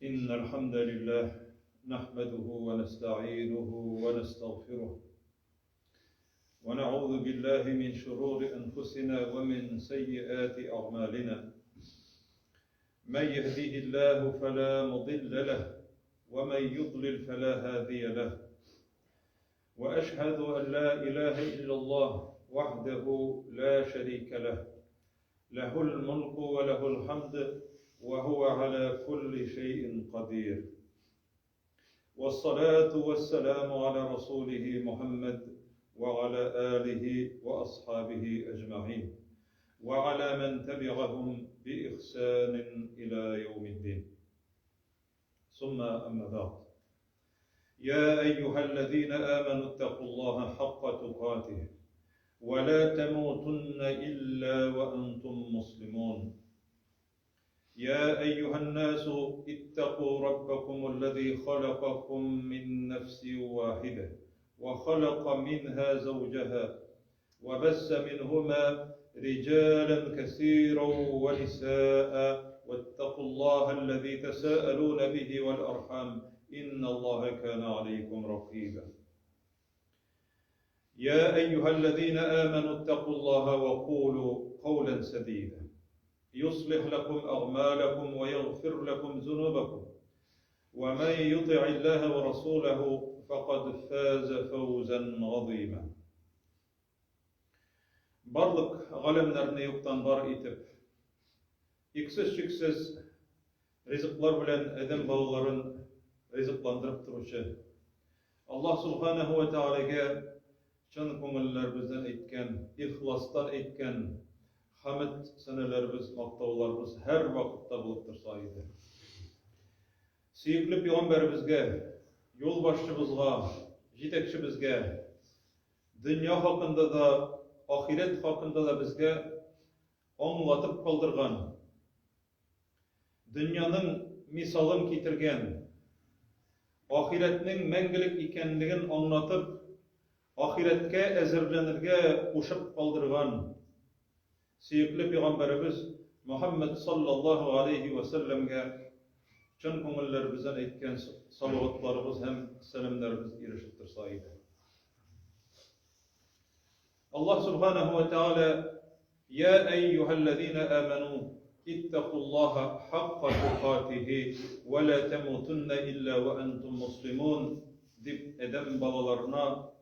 إن الحمد لله نحمده ونستعينه ونستغفره ونعوذ بالله من شرور أنفسنا ومن سيئات أعمالنا. من يهده الله فلا مضل له ومن يضلل فلا هادي له، وأشهد أن لا إله إلا الله وحده لا شريك له، له الملك وله الحمد وهو على كل شيء قدير. والصلاة والسلام على رسوله محمد وعلى آله وأصحابه أجمعين وعلى من تبعهم بإحسان إلى يوم الدين. ثم أما بعد، يا أيها الذين آمنوا اتقوا الله حق تقاته ولا تموتن إلا وأنتم مسلمون. يا أيها الناس اتقوا ربكم الذي خلقكم من نفس واحدة وخلق منها زوجها وبث منهما رجالا كثيرا ونساء، واتقوا الله الذي تساءلون به والأرحام إن الله كان عليكم رقيبا. يا أيها الذين آمنوا اتقوا الله وقولوا قولا سديدا يصلح لكم أعمالكم ويغفر لكم ذنوبكم، ومن يطع الله ورسوله فقد فاز فوزا عظيما. Барлык галимнәрне юктан бар итеп, иксез-чиксез ризыклар белән адәм балаларын ризыкландырып торучы Аллаһ Субханаһу ва Таалагә чын күңелләребездән әйткән, ихластан әйткән хамд сәнәләребез, мактауларыбыз һәр вакытта булып торса иде. Сөекле пәйгамбәребезгә, юлбашчыбызга, җитәкчебезгә дөнья хакында да, ахирет хакында да безгә аңлатып калдырган, дөньяның мисалын китергән, ахиретнең мәңгелек икәнлеген аңлатып, ахиреткә әзерләнергә кушып калдырган сөекле пәйгамбәребез Мөхәммәд саллаллаһу алейхи ва сәлләмгә чын күңелләребездән әйткән салаватларыбыз һәм сәламнәребез ирешеп торса иде. Allah subhanahu wa ta'ala, ya eyyühellezine amenu ittaqullaha haqqa tuqatihi ve la temutunne illa ve entum muslimun dip edem balalarına,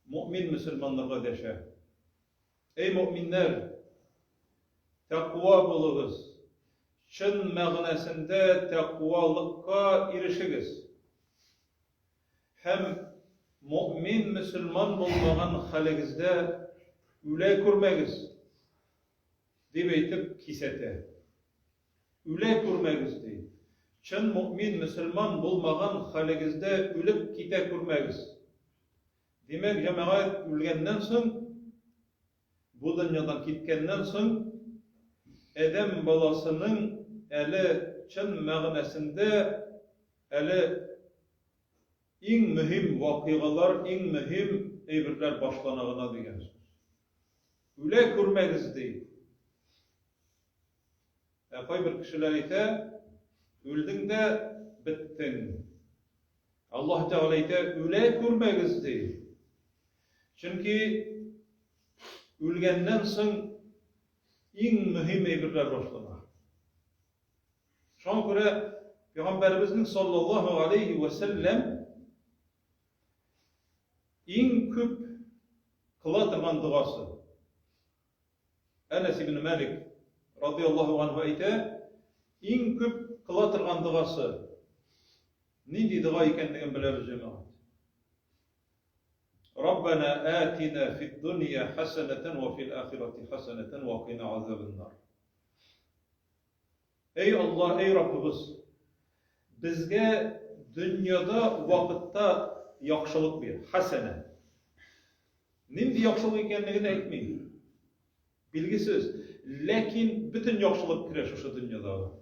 mümin Müslümanlara deşe. Ey müminler, takva bulunuz. Çın məğnəsində takvalıqqa irişigiz. Hem mümin Müslüman olmağın haligizdə üle kurmegiz deyip eytip kisete. Üle kurmegiz deyip. Çın mümin Müslüman bulmağın haligizde ülüp kite kurmegiz. Demek cemaat ülgenden son, bu dünyadan kitkenden son, Edem balasının eli çın məğnesinde eli en mühim vakıgalar, en mühim eybirler başlanağına degen söz. Üle kurmegiz deyip. Koy bir kişiler ite, üldün de bittin. Allah Teala ite, üle kurmegiz deyip. Çünkü ülgenden son en mühim eybirler başlanır. Şuna göre Peygamberimizin sallallahu aleyhi ve sellem en köp kıla tırgan duası. Enes ibn Malik radıyallahu anhu ayta, en köp kıla tırgan duası nindi dua ekenligini bileriz cemaat. Rabbena atina fid dunya haseneten ve fil ahireti haseneten ve qina azabınnar. Ey Allah, ey Rabbimiz, bizge dünyada vakitta yaxşılık bir, hasene. Nindi yaxşılık ekenligini aytmayın. Bilgisiz. Lakin bütün yaxşılık kirer şu dünyada.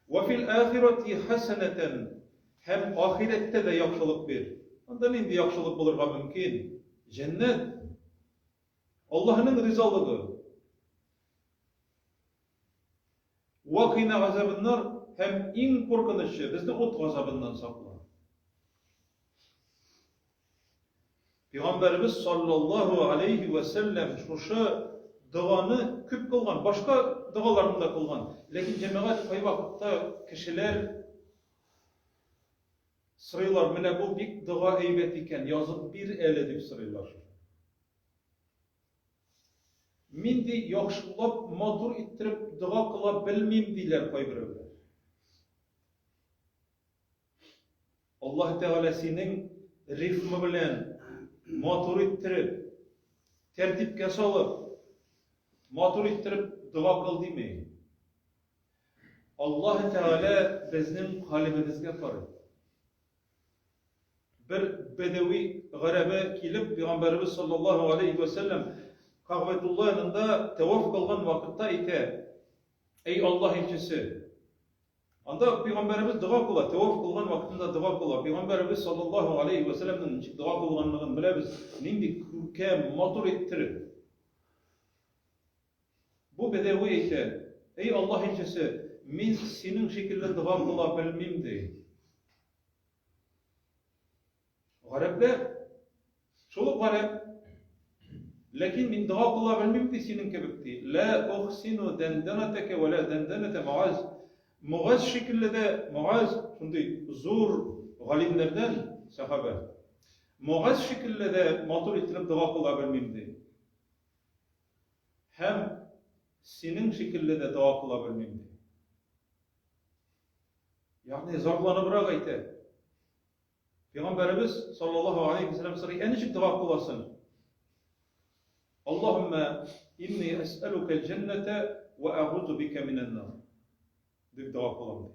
Ve fil ahireti haseneten, hem ahirette de yaxşılık bir. Ondan nindi yaxşılık bulurga mümkün? Cennet. Allah'ın rizalığı. وَقِنَا عَذَابَ النَّارِ hem en korkunçu bizni ot gazabından sakla. Peygamberimiz sallallahu aleyhi ve sellem şu duanı küp kılgan, başka dualarında kılgan. Lakin cemaat kay vakitte kişiler sıraylar, mene bu bir dua eybet iken yazıp bir ele dip sıraylar. Mindi yakşılap, matur ittirip dua kıla bilmeyim diler kay birevler. Allah Teala'sının rifmi bilen matur ittirip, tertipke salıp, matur ittirip dua kıl demeyin. Allah Teala bizning kalbimizge farı. Bir bedevi garebe kilip Peygamberimiz sallallahu aleyhi ve sellem Ka'betullah yanında tevaf kılgan vakitte ite ey Allah elçisi anda Peygamberimiz dua kıla, tevaf kılgan vakitinde dua kıla. Peygamberimiz sallallahu aleyhi ve sellem'nin dua kılganlığını bilebiz. Nindi kürke matur ettirip bu bedevi ite ey Allah elçisi min senin şekilde dua kıla bilmem deyim. Garipler şolu garip lakin min dua kıla bilmem de senin kebikti. La uhsinu dendeneteke ve la dendenete Muaz. Muaz şekilde de Muaz şimdi zor galimlerden sahabe. Muaz şekilde de matur ettirip dua kıla bilmem de. Hem senin şekilde de dua kıla bilmem de. Yani zarlanı bırak ayte. Peygamberimiz sallallahu aleyhi ve sellem sırrı enişik dua kılasın. Allahümme inni es'elukel cennete ve a'udhu bike minen nar. Dük dua kılam.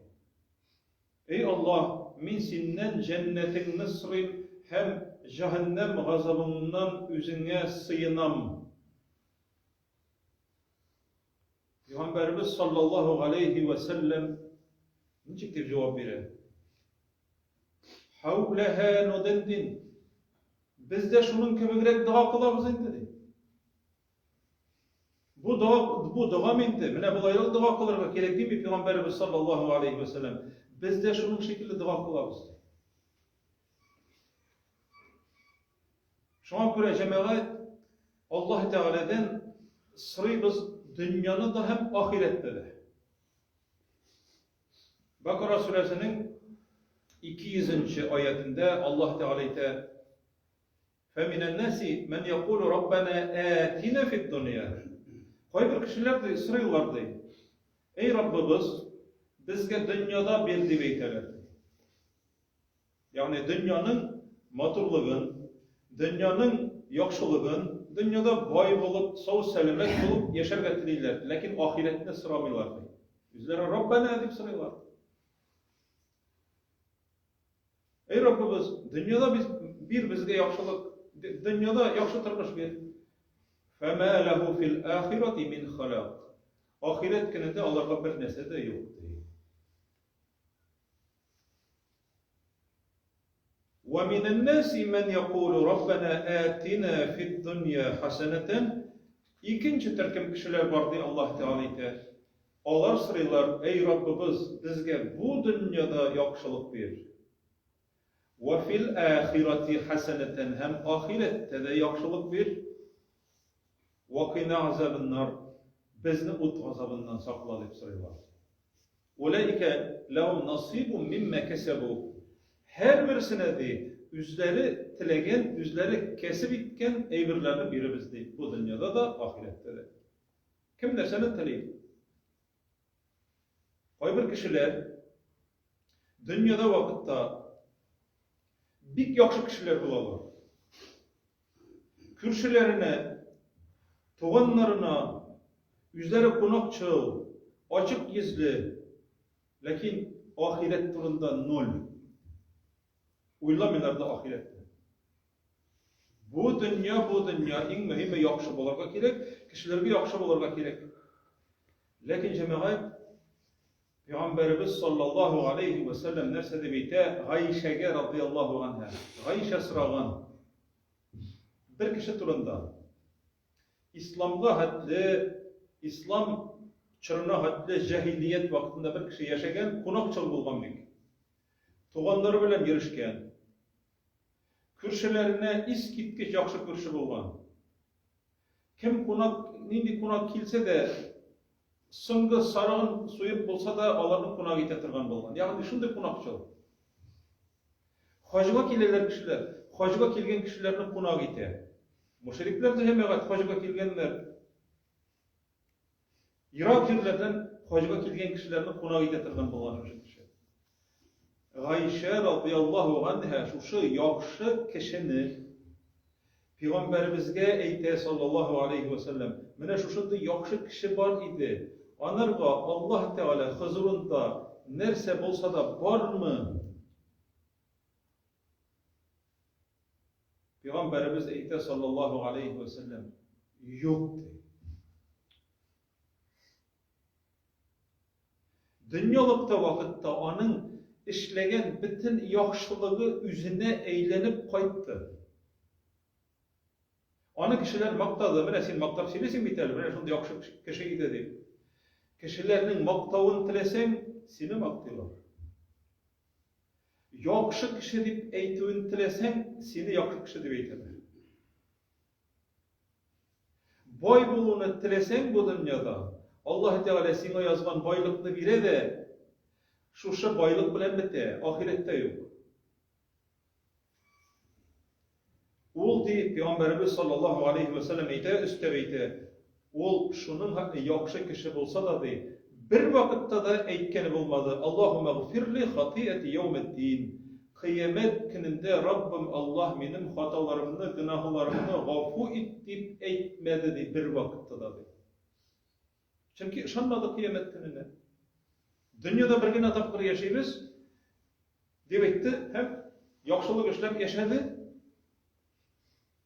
Ey Allah, min sinnen cennetin nısrin hem cehennem gazabından üzüne sıyınam. Peygamberimiz sallallahu aleyhi ve sellem niçik bir cevap verir? Havleha nudendin. Biz de şunun kebirek dua kılamız dedi. Bu dua menti. Mine bulayla dua kılarga gerek değil mi Peygamberimiz sallallahu aleyhi ve sellem? Biz de şunun şekilde dua kılamız. Şuna göre cemaat Allah Teala'dan sırrımız dünyanın da hem ahirette de. Bakara suresinin 200. ayetinde Allah Teala ite فَمِنَ النَّاسِ مَنْ يَقُولُ رَبَّنَا آتِنَا فِي الدُّنْيَا Kayber kişiler de sırıyorlardı. Ey Rabbimiz bizge dünyada bir beyteler. Yani dünyanın maturluğun, dünyanın yakşılığın, dünyada bay bulup, sağ selamet bulup yaşar getirirler. Lakin ahiretine sıramıyorlardı. Yüzlere Rabbena edip sırıyorlardı. Ey Rabbimiz, dünyada bizge yakşılık, dünyada yakşı tırmış bir. فَمَا لَهُ فِي الْآخِرَةِ مِنْ خَلَاقٍ Ahiret gününde Allah'a bir nese de yok değil. وَمِنَ النَّاسِ مَنْ يَقُولُ رَبَّنَا آتِنَا فِي الدُّنْيَا حَسَنَةً İkinci terkim kişiler vardı Allah Teala ite. Onlar sıraylar, ey Rabbimiz bizge bu dünyada yakşılık ver. وَفِي الْآخِرَةِ حَسَنَةً Hem ahirette de yakşılık ver. وَقِنَا عَذَابَ النَّارِ Bizni ot gazabından sakla deyip sıraylar. اُولَٰئِكَ لَهُمْ نَصِيبٌ مِمَّا كَسَبُوا Her birisine de üzleri tilegen, üzleri kesip itken eybirlerini biri bizde. Bu dünyada da ahirette de. Kim dersene tileyim? Kaybir kişiler dünyada vakitte bik yakşı kişiler bulalım. Kürşilerine tuğanlarına, yüzleri konakçıl, açık gizli, lakin ahiret turunda nol. Uylamıyorlar da ahirette. Bu dünya en mühimi yakşı olarga gerek, kişilerge yakşı olarga gerek. Lakin cemaat, Peygamberimiz sallallahu aleyhi ve sellem nerse de beyte, Ayşe'ge radıyallahu anha, Ayşe sırağın, bir kişi turunda, İslam'da hadli, İslam çırına hatta cahiliyet vaktinde bir kişi yaşagan, konakçıl bulgan bek. Tuğanları bilen yarışken, kürşelerine iskitke jakşı kürşe bulgan. Kim nindi konak kilse de, sıngı sarığın suyup bulsa da alarını konak etetirgan bulgan. Yani şunday konakçıl. Hacıga kileler kişiler, hacıga kilgen kişilerini konak ete. Müşrikler de hemen hacıga kilgenler. Irak yerlerden hacıga kilgen kişilerini konak etetirgan bulgan şu kişi. Ayşe radıyallahu anha şu yakşı kişini Peygamberimizge eyte sallallahu aleyhi ve sellem mene şu yakşı kişi var idi. Anarga Allah Teala huzurunda nerse bolsa da var mı? Peygamberimiz eyte sallallahu aleyhi ve sellem yok de. Dünyalıkta vakitte onun işlegen bütün yakşılığı üzerine eğlenip kayıttı. Onu kişiler maktadı. Mene sen maktab söylesin biter. Mene şunda yakşı kişi dedi. Kişilerinin maktavını tilesen seni maktıyorlar. Yakşı kişi deyip eytüğünü tilesen seni yakşı kişi deyip eytirler. Boy bulunu tilesen bu dünyada Allah Teala sana yazgan baylıkını bire de şu baylık bilen bitti. Ahirette yok. Ol deyip Peygamberimiz sallallahu aleyhi ve sellem eyte üstebeyte. Ol şunun yakşı kişi bulsa da deyip bir vakitte da eytkeni bulmadı. Allahümme gfirli hatiyeti yevmeddin. Kıyamet gününde Rabbim Allah benim hatalarımını, günahlarımını gafu et deyip eytmedi deyip bir vakitte da deyip. Çünkü ışanmadı kıyamet gününe. Dünyada bir gün tapkır yaşayırız. Deyip hem yakşılık işlem yaşadı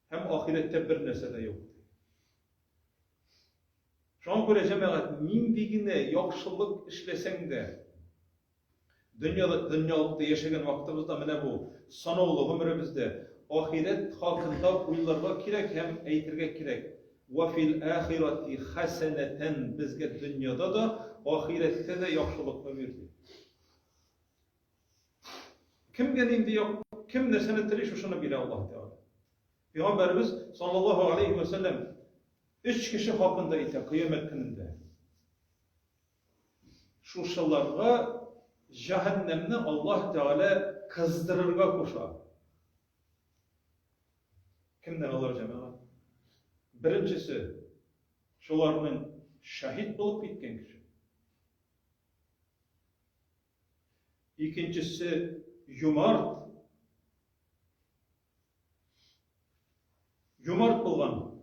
hem ahirette bir nese de yok. Şu an göre cemaat min digine yakşılık işlesen de dünyalıkta yaşayan vaktimizde mene bu sanavlı ömrümüzde ahiret hakkında uylarga kirek hem eytirge kirek. Ve fil ahireti haseneten bizge dünyada da ahirette de yakşılık ömürdü. Kim gelindi yok, kim nerseni tiri şunu bile Allah Teala. Peygamberimiz sallallahu aleyhi ve sellem 3 kişi hakkında ise kıyamet gününde. Şu şıllarga cehennemni Allah Teala kızdırırga koşar. Kimden alır cemaat? Birincisi, şularının şahit bulup gitken kişi. İkincisi, yumart. Yumart bulgan.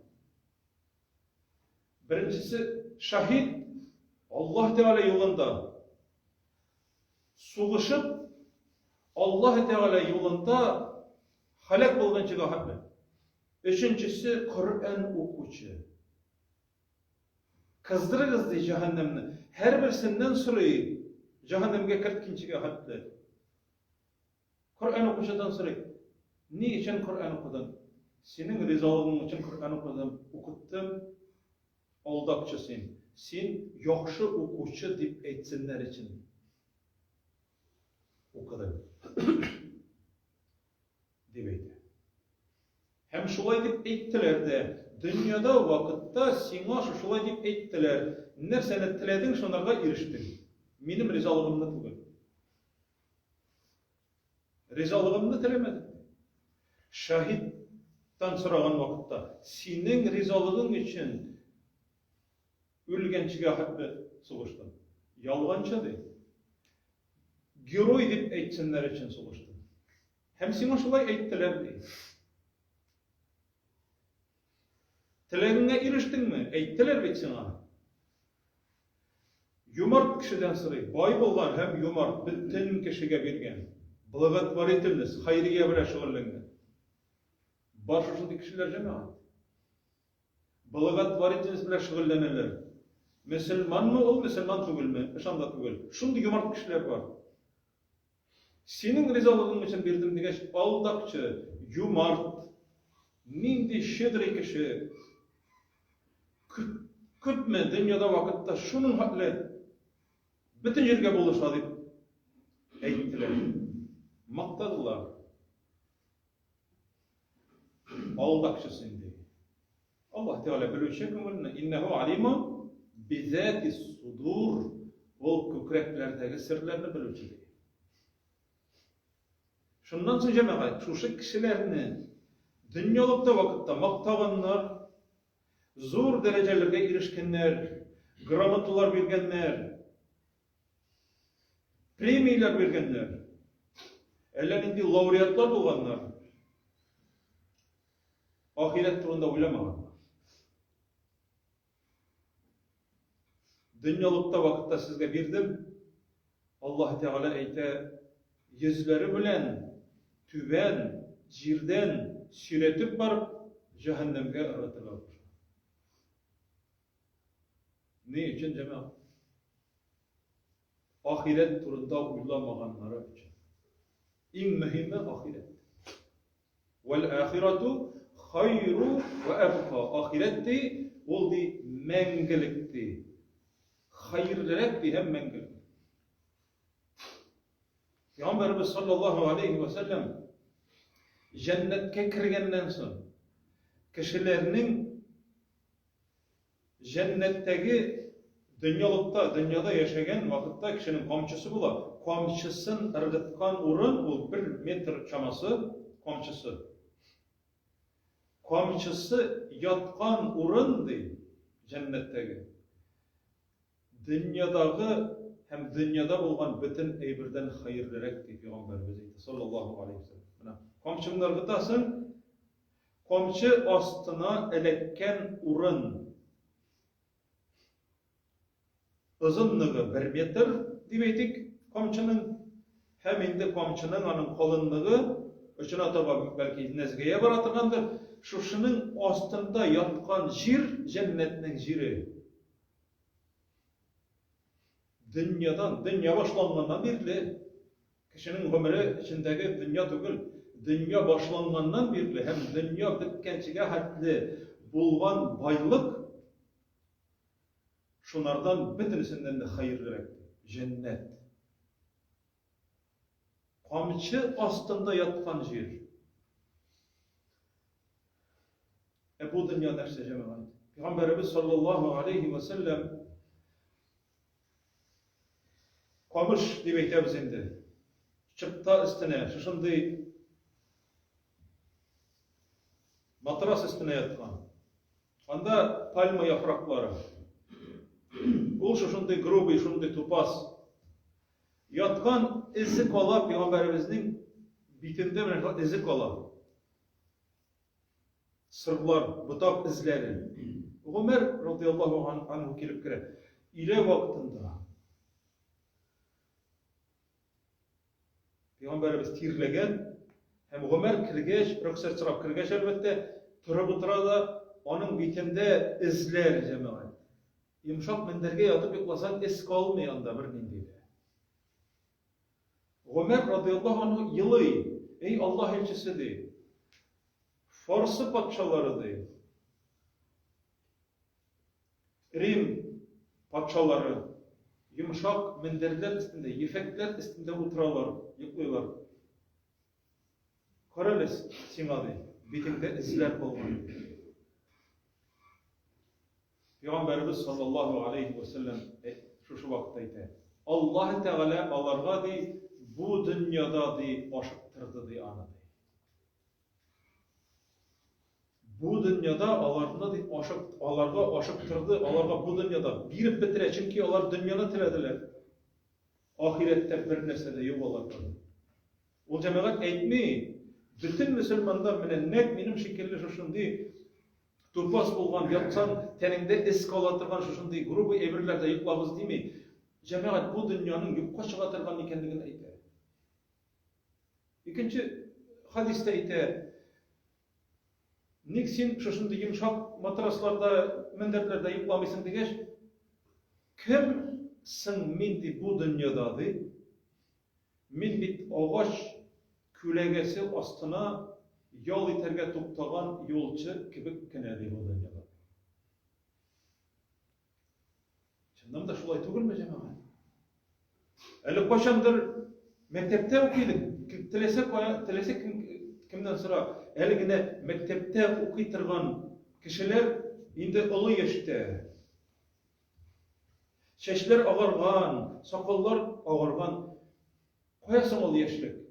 Birincisi, şahit Allah Teala yolunda suğuşup Allah Teala yolunda halak bulgan çıgahatlı. Üçüncüsü, Kur'an okucu. Kızdırırız cehennemni. Her birisinden sırayı cehennemge kirtkinçige hatlı. Kur'an okucudan sırayı. Niçin Kur'an okudun? Senin rizalığın için Kur'an okudum, okuttum. Oldakçısın. Sen yakşı okucu deyip etsinler için okudun. Deydi. Hem şulay deyip eyttiler de, dünyada vakitte sana şulay deyip eyttiler. Nerseni tiledin, şunlarga eriştin. Benim rizalığımda bugün. Rizalığımda tilemedin. Şahittan sıragan vakitte, senin rizalığın için ölgençige hakkı sıvıştın. Yalgança değil. Geroy deyip eytsinler için sıvıştın. Hem sana şulay eyttiler değil. Tilegine eriştin mi? Eyttiler bek sana. Yumart kişiden sırayı. Bay bolgan hem yumart bütün kişiye bergen. Bılıgat var etiniz. Hayriye bile şuğurlangan. Başuçlu kişiler cemaat. Bılıgat var etiniz bile şuğurlananlar. Müslüman mı ol, Müslüman tügül mü? Işanda tügül. Şundi yumart kişiler var. Senin rizalığın için birdim digeç aldakçı, yumart, nindi şedri kişi, Köpme dünyada vakıtta şunun haklı bütün yerge buluşa deyip eğittiler. Maktadılar. Aldakçısın diye. Allah Teala bölüşe kömürüne innehu alimun bizati sudur. O kökreklerdeki sırlarını bölüşe diye. Şundan sonra cemaat, şu kişilerini dünyalıkta vakitte maktavanlar, zor derecelerge erişkenler, gramatular vergenler, premiler vergenler, ellerinde laureatlar olanlar, ahiret turunda oylamaganlar. Dünyalıkta vakitte sizge birdim, Allah Teala eyte, yüzleri bilen, tüben, cirden, süretip barıp, cehennemge aratılar. Ne için cemaat? Ahiret turunda uylamaganlara için. En mühimi ahiret. Vel ahiretu hayru ve ebqa. Ahirette oldu mengelikti. Hayırlarakti hem mengelik. Peygamberimiz sallallahu aleyhi ve sellem cennetke kirgenden sonra kişilerinin cennetteki dünyada yaşayan vakitte kişinin komşusu bula. Komşusun ırgıtkan urun o 1 metre çaması komşusu. Komşusu yatkan urun değil cennetteki. Dünyadaki hem dünyada olan bütün eybirden hayırlarak diye Peygamberimiz etti sallallahu aleyhi ve sellem. Komşunun ırgıtasın, komşu astına elekken urun uzunluğu 1 metre demeydik komşunun hem indi komşunun anın kalınlığı üçün ataba belki nezgeye baratıgandır. Şuşunun astında yatkan jir cennetinin jiri. Dünya başlangandan birli kişinin ömrü içindeki dünya tügül, dünya başlangandan birli hem dünya bitkençige hadli bulgan baylık şunlardan bitinisinden de hayırlı cennet. Komşu astında yatkan yer. Bu dünya nerse cemaat. Peygamberimiz sallallahu aleyhi ve sellem kamış demekte bizimdi. Çıpta üstüne, şuşundu matras üstüne yatkan. Anda palma yaprakları. O şuşundu grubu, şuşundu topaz. Yatkan izi kola Peygamberimizin bitinde bir izi kola. Sırlar, butak izleri. Ömer radıyallahu anhu kelip kire. İle vaktinde Peygamberimiz tirlegen hem Ömer kirgeç, rüksat çırap kirgeç elbette turab da onun bitinde izler cemaat. Yumuşak minderge yatıp yıklasan iz kalmayanda bir mindide. Ömer radıyallahu anhu yılı, ey Allah elçisi de, Farsı patşaları de, Rim patşaları, yumuşak minderler üstünde, yifekler üstünde oturarlar, yıklıyorlar. Karales simadı, bitinde izler olmadı. Peygamberimiz sallallahu aleyhi ve sellem şu vakitteydi. Allah Teala alarga di bu dünyada di aşıktırdı di anı. Bu dünyada alarga aşıktırdı, alarga bu dünyada birip bitire çünkü onlar dünyada tilediler. Ahirette bir nesede yok olarlar. O cemaat etmeyi bütün Müslümanlar nek benim şekilli şuşundi turpas bolgan yatsan teninde eskalatırgan şuşundi grubu evrilerde yıklabız değil mi? Cemaat bu dünyanın yukka çıgatırgan ekenligini aytı. İkinci hadiste aytı. Niksin şuşundi yumuşak matraslarda, minderlerde yıklamışsın degeç. Kimsin mindi bu dünyadadı? Min bit ağaç külegesi astına yol iterge toptagan yolcu kibik kenedi bu dünyada. Şundan da şulay tugul mu cemaat? Eli koşandır mektepte okuydık. Tilese kimden sıra? Eli yine mektepte okuytırgan kişiler indi ulu yaşta. Şeşler ağargan, sakallar ağargan. Koyasın ol yaşlık.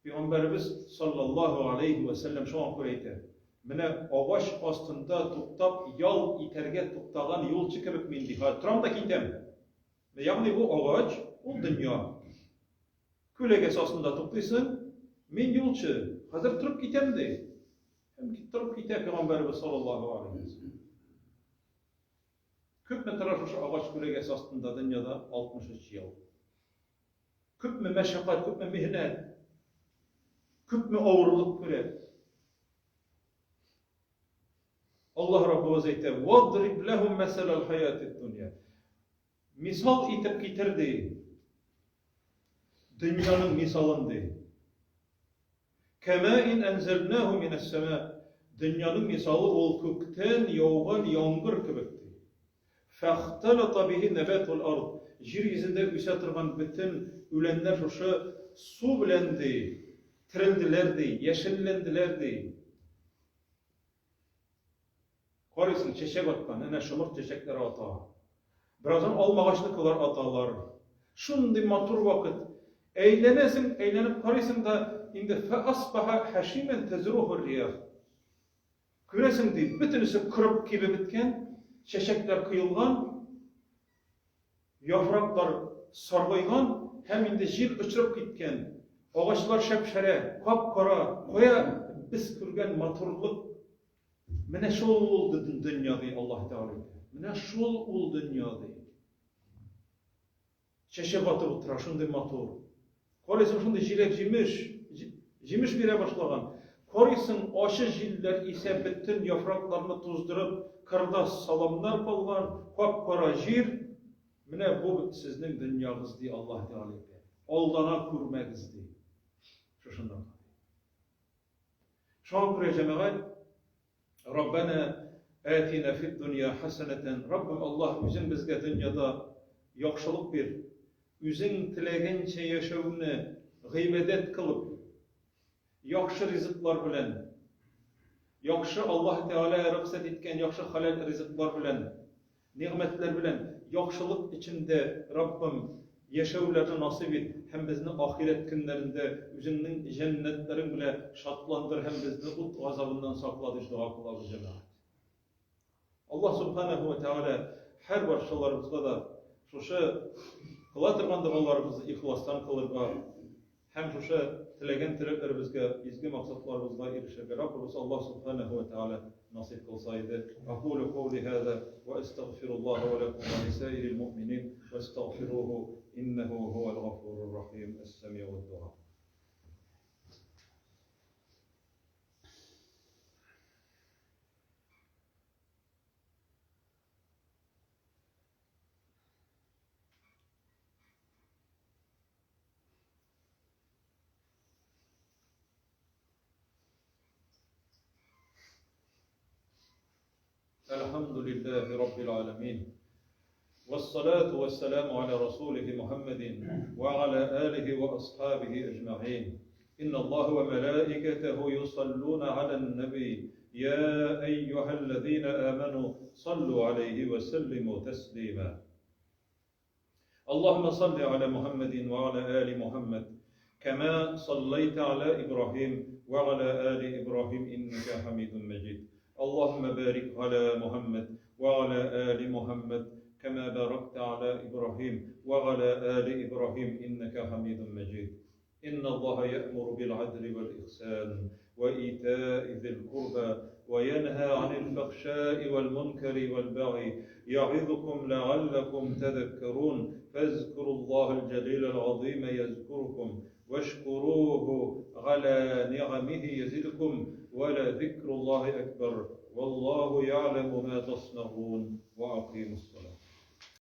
Peygamberimiz sallallahu aleyhi ve sellem şu an kureydi. Mine ağaç astında tuktap, yal iterge tuktagan yol çıkıp mindi. Turam da kintem. Yani bu ağaç, o dünya. Külek esasında tuktaysın, min yolçu. Hazır turup gitem de. Hem turup gitem Peygamberimiz sallallahu aleyhi ve sellem. Köp metraj şu ağaç külek esasında dünyada 63 yıl. Köp mü meşakkat, köp mü mihnet, köp mü ağırlık külek. Allah Rabbimiz aytdı: "Vadrib lehum meselal hayatid dunya." Misal itip getirdi. Dünyanın misalındı. Kema in enzelnahu minas sema. Dünyanın misalı ol kökten yağan yağmur kibikti. Fahtalata bihi nebatul ard. Yer yüzünde üse turgan bütün ülenler şu su bilendi, tirildilerdi, yeşillendilerdi. Karısın çeşek atkan, ene şımırt çeşekler ata. Birazdan almağaçlıklar atalar. Şundi matur vakit. Eğlenesin, eğlenip karısın da indi fe asbaha haşimen tezruhur riyah. Küresin deyip bütünüsü kırıp gibi bitken, çeşekler kıyılgan, yapraklar sargaygan, hem indi jir uçurup gitken, ağaçlar şepşere, kapkara, koya biz kürgen maturluk. Mene şol oldu dünyada Allah Teala. Mene şol oldu dünyada. Çeşe batır otura, şunday matur. Koruysun şunday jilek jimiş bire başlagan. Koruysun aşı jiller ise bütün yapraklarını tuzdurup, kırda salamlar bolgan, kapkara jir. Mene bu sizning dünyağız diye Allah Teala. Aldana kurmegiz diye. Şundan. Şu an kuracağım Rabbena atina fid dunya haseneten. Rabbim Allah üzün bizge dünyada yaxşılık bir. Üzün tilegençe yaşavını gıybedet kılıp, yaxşı rizıklar bilen, yaxşı Allah Teala'ya rıksat etken yaxşı halal rizıklar bilen, nimetler bilen, yaxşılık içinde Rabbim yaşavlarını nasip et. Hem bizni ahiret günlerinde üzünün cennetlerin bile şatlandır. Hem bizni ut gazabından sakladı. Dua kılavuz cemaat. Allah subhanahu ve teala her başkalarımızda da şu kılatırgan dualarımızı ihlastan kılırga, hem şu tilegen tileklerimizge, izgi maksatlarımızga erişirge Rabbimiz Allah subhanahu ve teala nasip kılsaydı. Aqulu qawli hâzâ ve estağfirullah ve lekum ve lisairil mu'minin ve estağfiruhu innehu huvel gafurur rahim es-semi'ud du'a. الحمد لله رب العالمين والصلاة والسلام على رسوله محمد وعلى آله وأصحابه أجمعين إن الله وملائكته يصلون على النبي يا أيها الذين آمنوا صلوا عليه وسلموا تسليما اللهم صل على محمد وعلى آل محمد كما صليت على إبراهيم وعلى آل إبراهيم إنك حميد مجيد اللهم بارك على محمد وعلى آل محمد كما باركت على إبراهيم وعلى آل إبراهيم إنك حميد مجيد إن الله يأمر بالعدل والإحسان وإيتاء ذي القربى وينهى عن الفحشاء والمنكر والبغي يعظكم لعلكم تذكرون فاذكروا الله الجليل العظيم يذكركم